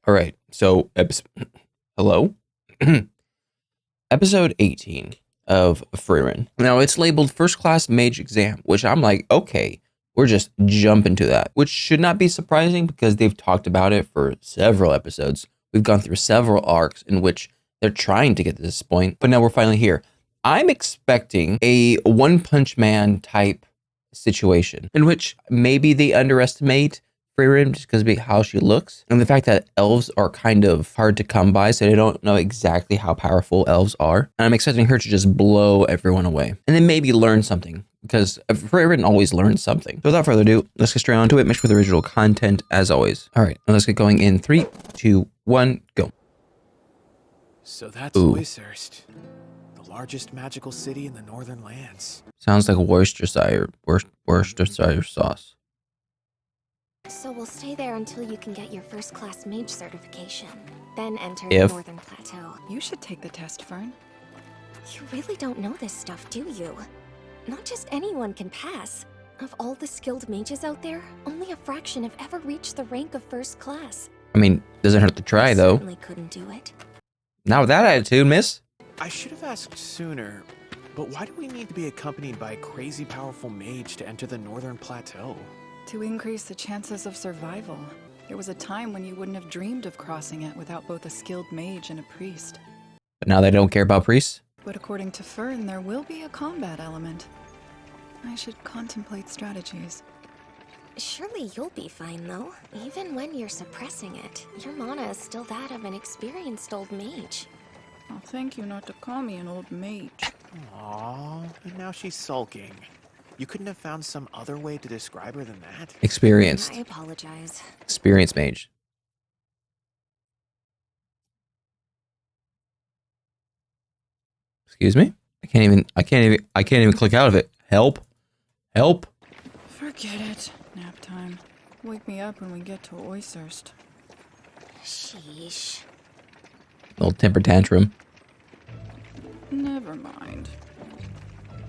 All right. So, hello? Episode 18 of Frieren. Now, it's labeled First Class Mage Exam, which I'm like, okay, we're just jumping to that, which should not be surprising because they've talked about it for several episodes. We've gone through several arcs in which they're trying to get to this point, but now we're finally here. I'm expecting a One Punch Man type situation in which maybe they underestimate Frieren just because of how she looks and the fact that elves are kind of hard to come by, so they don't know exactly how powerful elves are. And I'm expecting her to just blow everyone away and then maybe learn something because Frieren always learns something. So without further ado, let's get straight on to it. Mixed with original content as always. All right, now let's get going in 3, 2, 1, go. So that's Oishurst, the largest magical city in the northern lands. Sounds like Worcestershire sauce. So we'll stay there until you can get your first class mage certification. Then enter If. the Northern Plateau. You should take the test, Fern. You really don't know this stuff, do you? Not just anyone can pass. Of all the skilled mages out there, only a fraction have ever reached the rank of first class. I mean, doesn't hurt to try though. Certainly couldn't do it. Not with that attitude, miss. I should have asked sooner, but why do we need to be accompanied by a crazy powerful mage to enter the Northern Plateau? To increase the chances of survival. There was a time when you wouldn't have dreamed of crossing it without both a skilled mage and a priest. But now they don't care about priests. But according to Fern, there will be a combat element. I should contemplate strategies. Surely you'll be fine, though. Even when you're suppressing it, your mana is still that of an experienced old mage. Oh, thank you not to call me an old mage. Aww, and now she's sulking. You couldn't have found some other way to describe her than that? Experienced. I apologize. Experienced mage. Excuse me? I can't even click out of it. Help. Help. Forget it. Nap time. Wake me up when we get to Oishurst. Sheesh. Little temper tantrum. Never mind.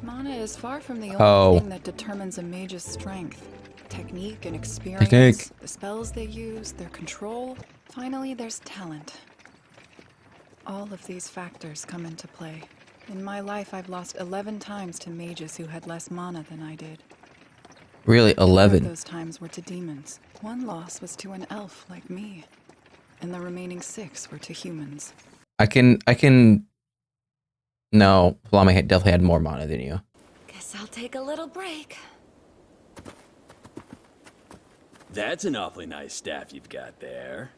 Mana is far from the only thing that determines a mage's strength. Technique and experience, the spells they use, their control. Finally, there's talent. All of these factors come into play. In my life, I've lost 11 times to mages who had less mana than I did. Really, 11? 4 of those times were to demons. 1 loss was to an elf like me. And the remaining 6 were to humans. No, Flamme definitely had more mana than you. Guess I'll take a little break. That's an awfully nice staff you've got there.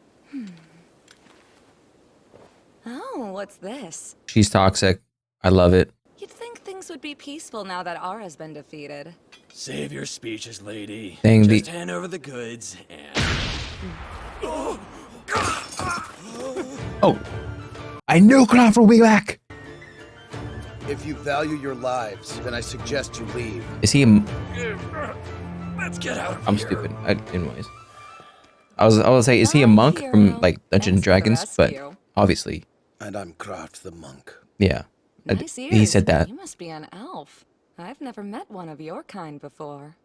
Oh, what's this? She's toxic. I love it. You'd think things would be peaceful now that Ara's been defeated. Save your speeches, lady. Dang, Just hand over the goods and... Oh! I knew Kraft will be back! If you value your lives, then I suggest you leave. Is he Let's get out of I'm here. stupid. Anyways. I was say, is he a monk from, like, Dungeons and Dragons? But, obviously. And I'm Kraft the monk. Yeah. Nice He ears. said that. You must be an elf. I've never met one of your kind before.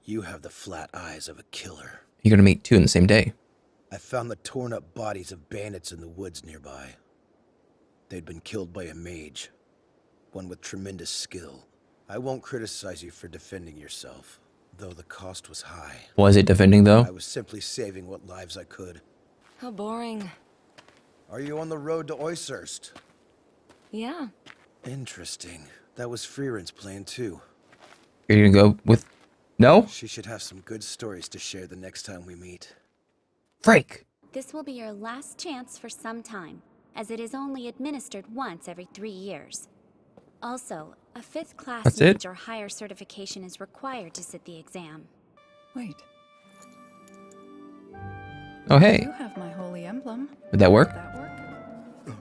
You have the flat eyes of a killer. You're gonna meet 2 in the same day. I found the torn up bodies of bandits in the woods nearby. They'd been killed by a mage. One with tremendous skill. I won't criticize you for defending yourself, though the cost was high. Was it defending, though? I was simply saving what lives I could. How boring. Are you on the road to Oishurst? Yeah. Interesting. That was Frieren's plan too. You're gonna go with... No? She should have some good stories to share the next time we meet. Freak! This will be your last chance for some time, as it is only administered once every 3 years. Also, a 5th class That's it? mage or higher certification is required to sit the exam. Wait, Oh, hey. you have my holy emblem. Would that work? Would that work?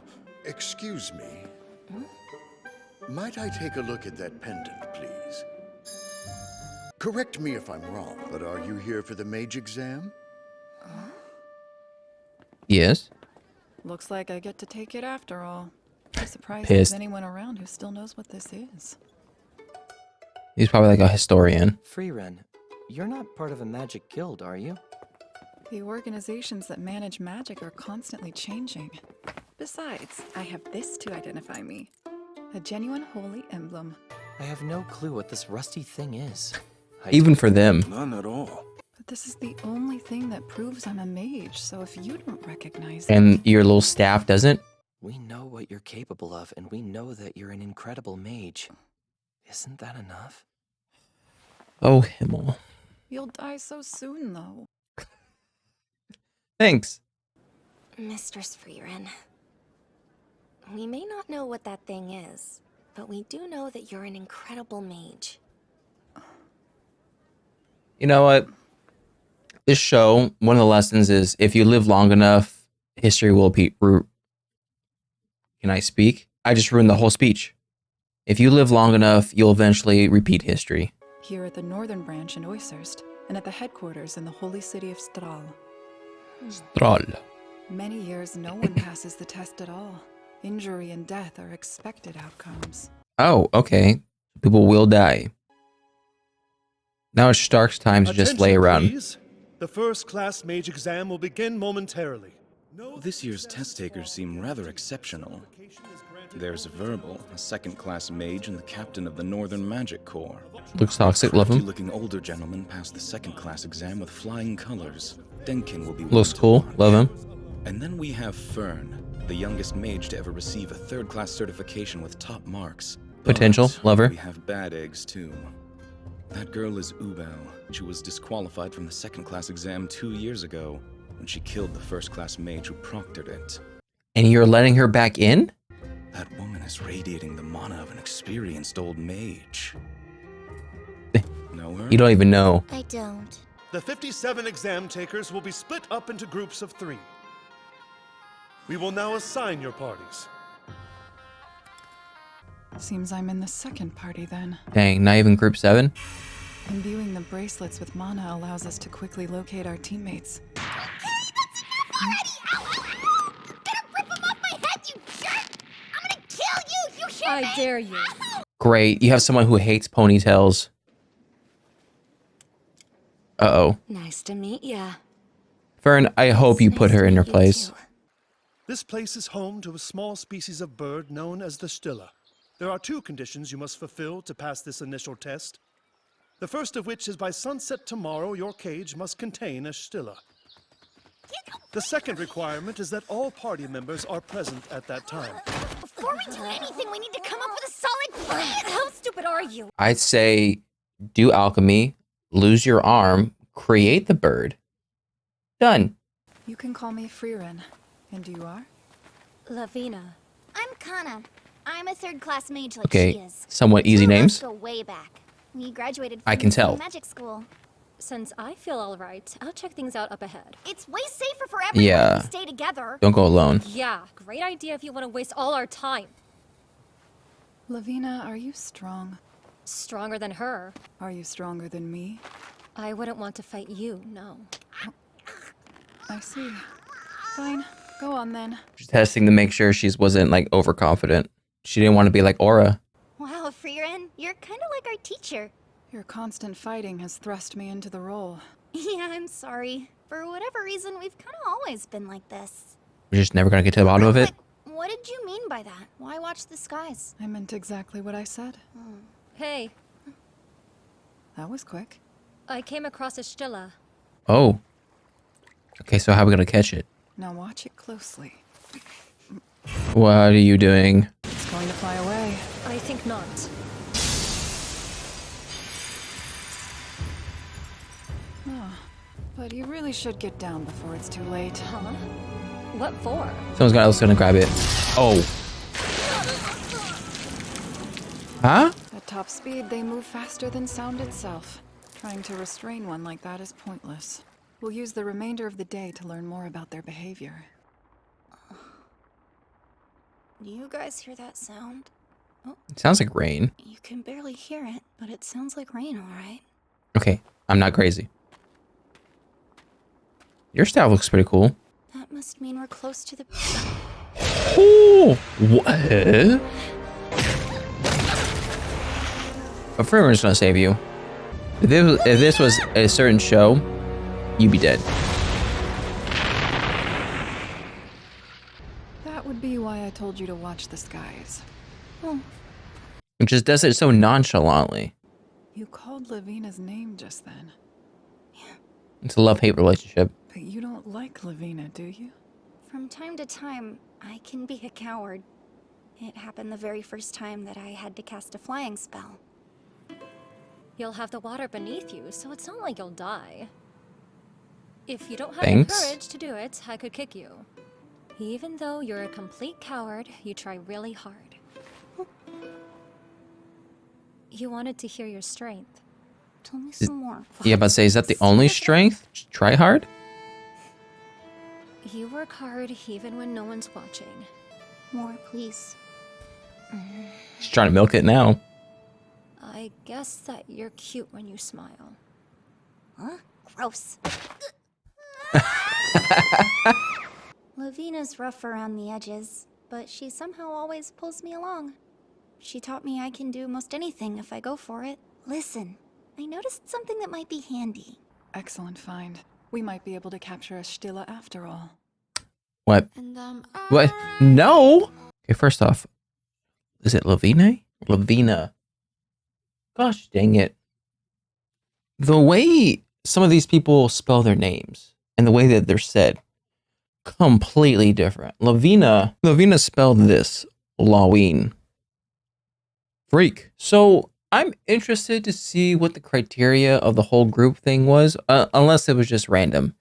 Excuse me. Might I take a look at that pendant, please? Correct me if I'm wrong, but are you here for the mage exam? Yes. Looks like I get to take it after all. I'm surprised Pissed. there's anyone around who still knows what this is. He's probably like a historian. Frieren, you're not part of a magic guild, are you? The organizations that manage magic are constantly changing. Besides, I have this to identify me. A genuine holy emblem. I have no clue what this rusty thing is. Even for them. None at all. But this is the only thing that proves I'm a mage, so if you don't recognize it... And your little staff doesn't? We know what you're capable of, and we know that you're an incredible mage. Isn't that enough? Oh, Himmel. You'll die so soon, though. Thanks. Mistress Frieren. We may not know what that thing is, but we do know that you're an incredible mage. You know what? This show, one of the lessons is if you live long enough, history will be... Can I speak? I just ruined the whole speech. If you live long enough, you'll eventually repeat history. Here at the northern branch in Oyserst, and at the headquarters in the holy city of Stral. Stral. Many years no one passes the test at all. Injury and death are expected outcomes. Oh, okay. People will die. Now it's Stark's time to just lay around. Please. The first-class mage exam will begin momentarily. This year's test takers seem rather exceptional. There's Verbal, a second-class mage and the captain of the Northern Magic Corps. Looks toxic, love him. Looking older gentleman passed the second-class exam with flying colors. Denkin will be... Looks cool, love him. And then we have Fern, the youngest mage to ever receive a third-class certification with top marks. Potential, love her. We have bad eggs, too. That girl is Ubel. She was disqualified from the second-class exam 2 years ago when she killed the first-class mage who proctored it. And you're letting her back in? That woman is radiating the mana of an experienced old mage. Know her? You don't even know. I don't. The 57 exam takers will be split up into groups of 3. We will now assign your parties. Seems I'm in the second party then. Dang, not even group 7? Imbuing the bracelets with mana allows us to quickly locate our teammates. Hey, that's enough already! Ow, ow, ow! You're gonna rip them off my head, you jerk! I'm gonna kill you, you hear me? I dare you. Ow! Great, you have someone who hates ponytails. Uh-oh. Nice to meet ya. Fern, I hope you put her in her place. This place is home to a small species of bird known as the Stilla. There are 2 conditions you must fulfill to pass this initial test. The first of which is by sunset tomorrow, your cage must contain a Stilla. The second requirement is that all party members are present at that time. Before we do anything, we need to come up with a solid plan! How stupid are you? I'd say do alchemy, lose your arm, create the bird. Done. You can call me Frieren. And you are? Lavina. I'm Kana. I'm a third-class mage like Okay, she is. somewhat easy Two of us names. go way back. We graduated from I can the same tell. magic school. Since I feel all right, I'll check things out up ahead. It's way safer for everyone Yeah. if we stay together. Don't go alone. Yeah, great idea if you want to waste all our time. Lavina, are you strong? Stronger than her. Are you stronger than me? I wouldn't want to fight you, no. I see. Fine. Go on then. Just testing to make sure she wasn't like overconfident. She didn't want to be like Aura. Wow, Frieren, you're kind of like our teacher. Your constant fighting has thrust me into the role. Yeah, I'm sorry. For whatever reason, we've kind of always been like this. We're just never gonna get to the bottom of it. What did you mean by that? Why watch the skies? I meant exactly what I said. Hey, That was quick. I came across a Stilla. Oh. Okay, so how are we gonna catch it? Now watch it closely. What are you doing? It's going to fly away. I think not. Oh, but you really should get down before it's too late. Huh? What for? Someone's else gonna grab it. Oh. Huh? At top speed, they move faster than sound itself. Trying to restrain one like that is pointless. We'll use the remainder of the day to learn more about their behavior. Do you guys hear that sound? It sounds like rain. You can barely hear it, but it sounds like rain, alright? Okay, I'm not crazy. Your staff looks pretty cool. That must mean we're close to the... Oh! What? But Frieren's gonna save you. If this was a certain show, you'd be dead. would be why I told you to watch the skies. Oh. It just does it so nonchalantly. You called Lavina's name just then. It's a love-hate relationship. But you don't like Lavina, do you? From time to time, I can be a coward. It happened the very first time that I had to cast a flying spell. You'll have the water beneath you, so it's not like you'll die. If you don't have Thanks. the courage to do it, I could kick you. Even though you're a complete coward, you try really hard. You wanted to hear your strength. Tell me some more. Yeah, but say, is that the only strength? Just try hard? You work hard even when no one's watching. More, please. She's trying to milk it now. I guess that you're cute when you smile. Huh? Gross. Lavina's rough around the edges, but she somehow always pulls me along. She taught me I can do most anything if I go for it. Listen, I noticed something that might be handy. Excellent find. We might be able to capture a Stilla after all. What? What? No! Okay, first off, is it Lavina? Lavina. Gosh dang it. The way some of these people spell their names and the way that they're said, completely different. Lavina spelled this, Laween. Freak. So I'm interested to see what the criteria of the whole group thing was, unless it was just random.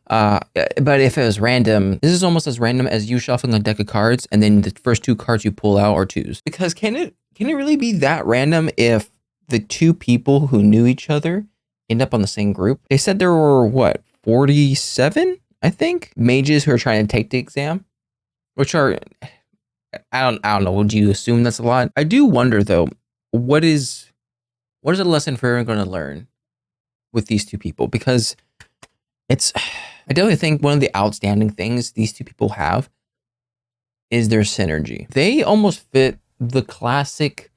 But if it was random, this is almost as random as you shuffling a deck of cards and then the first two cards you pull out are twos. Because can it really be that random if the two people who knew each other end up on the same group? They said there were, what, 47, I think, mages who are trying to take the exam, which are, I don't know, would you assume that's a lot? I do wonder, though, what is a lesson Frieren going to learn with these two people? Because I definitely think one of the outstanding things these two people have is their synergy. They almost fit the classic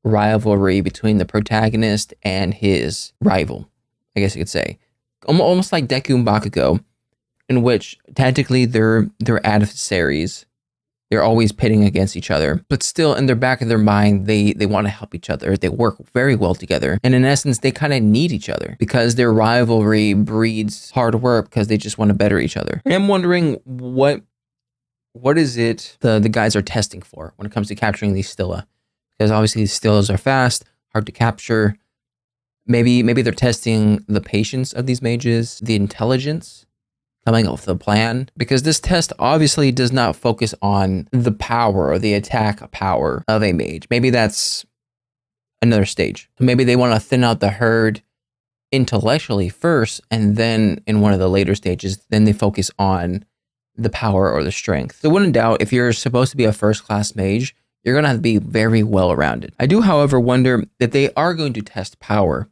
rivalry between the protagonist and his rival, I guess you could say. Almost like Deku and Bakugo, in which technically they're adversaries. They're always pitting against each other, but still in their back of their mind, they want to help each other. They work very well together. And in essence, they kind of need each other because their rivalry breeds hard work because they just want to better each other. And I'm wondering what is it the guys are testing for when it comes to capturing these Stilla? Because obviously these Stillas are fast, hard to capture. Maybe they're testing the patience of these mages, the intelligence, coming up with a plan, because this test obviously does not focus on the power or the attack power of a mage. Maybe that's another stage. Maybe they want to thin out the herd intellectually first, and then in one of the later stages, then they focus on the power or the strength. So when in doubt, if you're supposed to be a first-class mage, you're going to have to be very well-rounded. I do, however, wonder if they are going to test power.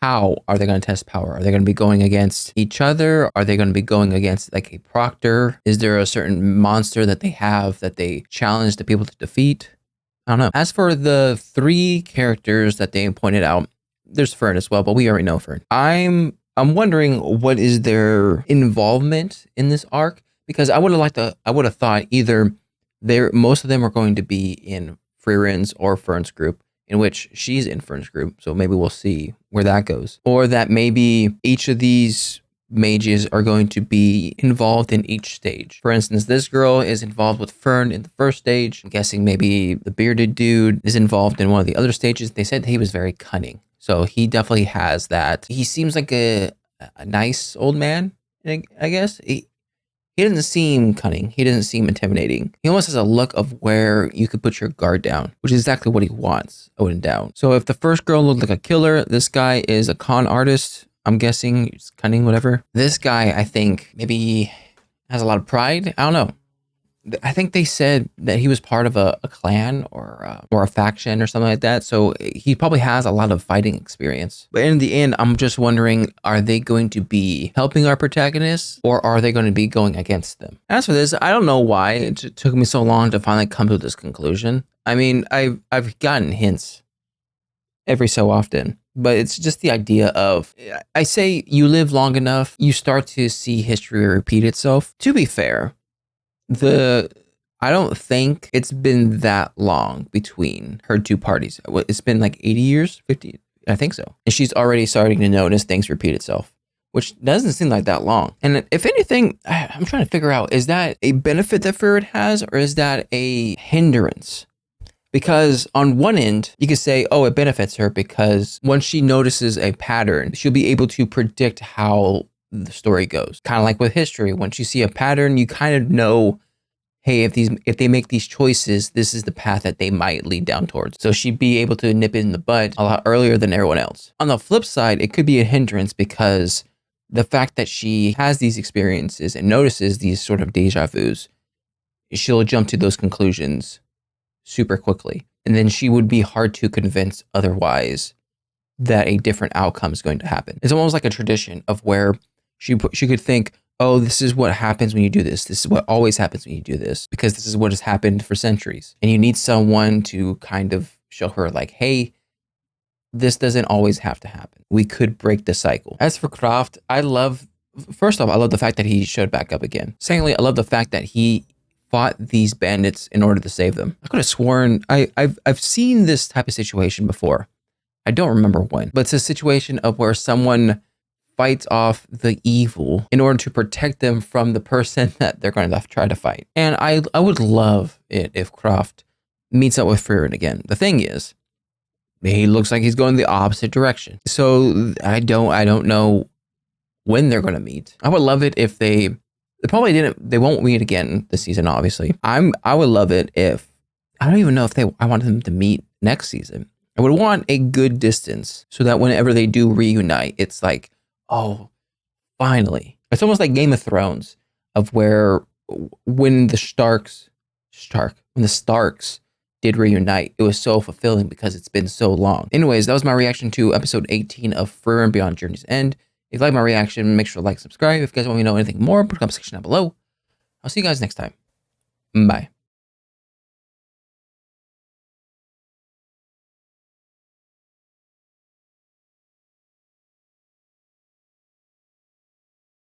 How are they going to test power? Are they going to be going against each other? Are they going to be going against like a proctor? Is there a certain monster that they have that they challenge the people to defeat? I don't know. As for the three characters that they pointed out, there's Frieren as well, but we already know Frieren. I'm wondering what is their involvement in this arc, because I would have thought either most of them are going to be in Frieren's or Fern's group, in which she's in Fern's group, so maybe we'll see where that goes. Or that maybe each of these mages are going to be involved in each stage. For instance, this girl is involved with Fern in the first stage. I'm guessing maybe the bearded dude is involved in one of the other stages. They said he was very cunning, so he definitely has that. He seems like a nice old man, I guess. He doesn't seem cunning. He doesn't seem intimidating. He almost has a look of where you could put your guard down, which is exactly what he wants, Odin down. So if the first girl looked like a killer, this guy is a con artist. I'm guessing he's cunning, whatever. This guy, I think, maybe has a lot of pride. I don't know. I think they said that he was part of a clan or a faction or something like that. So he probably has a lot of fighting experience. But in the end, I'm just wondering, are they going to be helping our protagonists or are they going to be going against them? As for this, I don't know why it took me so long to finally come to this conclusion. I mean, I've gotten hints every so often, but it's just the idea of, I say you live long enough, you start to see history repeat itself. To be fair, I don't think it's been that long between her two parties. It's been like 80 years, 50, I think so. And she's already starting to notice things repeat itself, which doesn't seem like that long. And if anything, I'm trying to figure out, is that a benefit that Frieren has, or is that a hindrance? Because on one end, you could say, oh, it benefits her because once she notices a pattern, she'll be able to predict how the story goes. Kind of like with history, once you see a pattern, you kind of know, hey, if they make these choices, this is the path that they might lead down towards. So she'd be able to nip it in the bud a lot earlier than everyone else. On the flip side, it could be a hindrance because the fact that she has these experiences and notices these sort of deja vus, she'll jump to those conclusions super quickly. And then she would be hard to convince otherwise that a different outcome is going to happen. It's almost like a tradition of where she could think, oh, this is what happens when you do this. This is what always happens when you do this, because this is what has happened for centuries. And you need someone to kind of show her like, hey, this doesn't always have to happen. We could break the cycle. As for Kraft, first off, I love the fact that he showed back up again. Secondly, I love the fact that he fought these bandits in order to save them. I could have sworn I've seen this type of situation before. I don't remember when, but it's a situation of where someone fights off the evil in order to protect them from the person that they're going to try to fight. And I would love it if Kraft meets up with Frieren again. The thing is, he looks like he's going the opposite direction. So I don't know when they're going to meet. I would love it if they won't meet again this season, obviously. I would love it if, I don't even know if I want them to meet next season. I would want a good distance so that whenever they do reunite, it's like, oh, finally. It's almost like Game of Thrones, of where when the Starks did reunite, it was so fulfilling because it's been so long. Anyways, that was my reaction to episode 18 of Frieren Beyond Journey's End. If you like my reaction, make sure to like, subscribe. If you guys want me to know anything more, put a comment section down below. I'll see you guys next time. Bye.